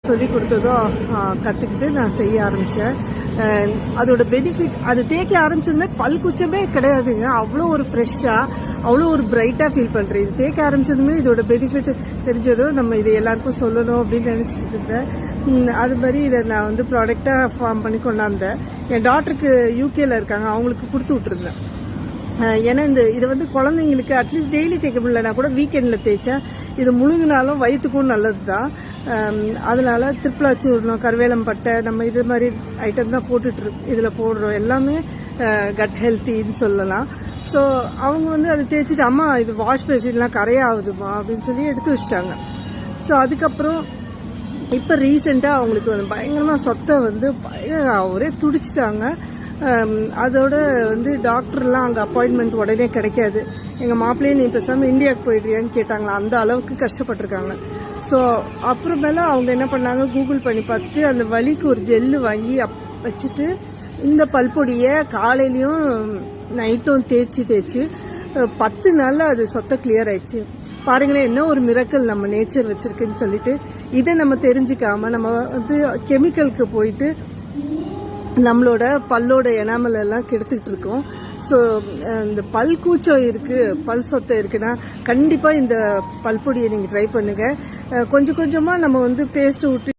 சொல்லி கொடுத்ததும் கற்றுக்கிட்டு நான் செய்ய ஆரம்பித்தேன். அதோட பெனிஃபிட் அது தேய்க்க ஆரம்பிச்சதுமே பல் குச்சமே கிடையாதுங்க. அவ்வளோ ஒரு ஃப்ரெஷ்ஷாக அவ்வளோ ஒரு பிரைட்டாக ஃபீல் பண்ணுறேன். இது தேய்க்க ஆரம்பிச்சதுமே இதோட பெனிஃபிட் தெரிஞ்சதும் நம்ம இதை எல்லாருக்கும் சொல்லணும் அப்படின்னு நினச்சிட்டு இருந்தேன். அது மாதிரி இதை நான் வந்து ப்ராடக்டாக ஃபார்ம் பண்ணி கொண்டாந்தேன். என் டாக்டருக்கு யூகேல இருக்காங்க, அவங்களுக்கு கொடுத்து விட்டுருந்தேன். ஏன்னா இதை வந்து குழந்தைங்களுக்கு அட்லீஸ்ட் டெய்லி தேய்க்க முடியலனா கூட வீக்கெண்டில் தேய்ச்சேன். இது முழுங்கினாலும் வயிற்றுக்கும் நல்லது தான். அதனால திருப்பலாச்சூர்ணம், கருவேலம்பட்டை, நம்ம இது மாதிரி ஐட்டம் தான் இதில் போடுறோம். எல்லாமே கட் ஹெல்த்தின்னு சொல்லலாம். ஸோ அவங்க வந்து அதை தேய்ச்சிட்டு அம்மா இது வாஷ் பேசின்லாம் கரையாகுதுமா அப்படின்னு சொல்லி எடுத்து வச்சிட்டாங்க. ஸோ அதுக்கப்புறம் இப்போ ரீசெண்டாக அவங்களுக்கு வந்து பயங்கரமாக சொத்தை வந்து ஒரே துடிச்சிட்டாங்க. அதோட வந்து டாக்டர்லாம் அங்கே அப்பாயின்மெண்ட் உடனே கிடைக்காது. எங்கள் மாப்பிள்ளையே நீ பேசாமல் இந்தியாவுக்கு போயிடுறியான்னு கேட்டாங்களா, அந்த அளவுக்கு கஷ்டப்பட்டிருக்காங்க. ஸோ அப்புறமேல அவங்க என்ன பண்ணாங்க, கூகுள் பண்ணி பார்த்துட்டு அந்த வலிக்கு ஒரு ஜெல்லு வாங்கி வச்சுட்டு இந்த பல்பொடியை காலையிலையும் நைட்டும் தேய்ச்சி 10 நாளில் அது சொத்தை கிளியர் ஆயிடுச்சு. பாருங்களேன், என்ன ஒரு மிரக்கல் நம்ம நேச்சர் வச்சிருக்குன்னு சொல்லிட்டு. இதை நம்ம தெரிஞ்சுக்காம நம்ம வந்து கெமிக்கலுக்கு போயிட்டு நம்மளோட பல்லோட எனாமல் எல்லாம் கெடுத்துக்கிட்டு இருக்கோம். ஸோ இந்த பல் கூச்சம் இருக்குது, பல் சொத்தை இருக்குன்னா கண்டிப்பாக இந்த பல்பொடியை நீங்கள் ட்ரை பண்ணுங்கள். கொஞ்சம் கொஞ்சமாக நம்ம வந்து பேஸ்ட்டு விட்டு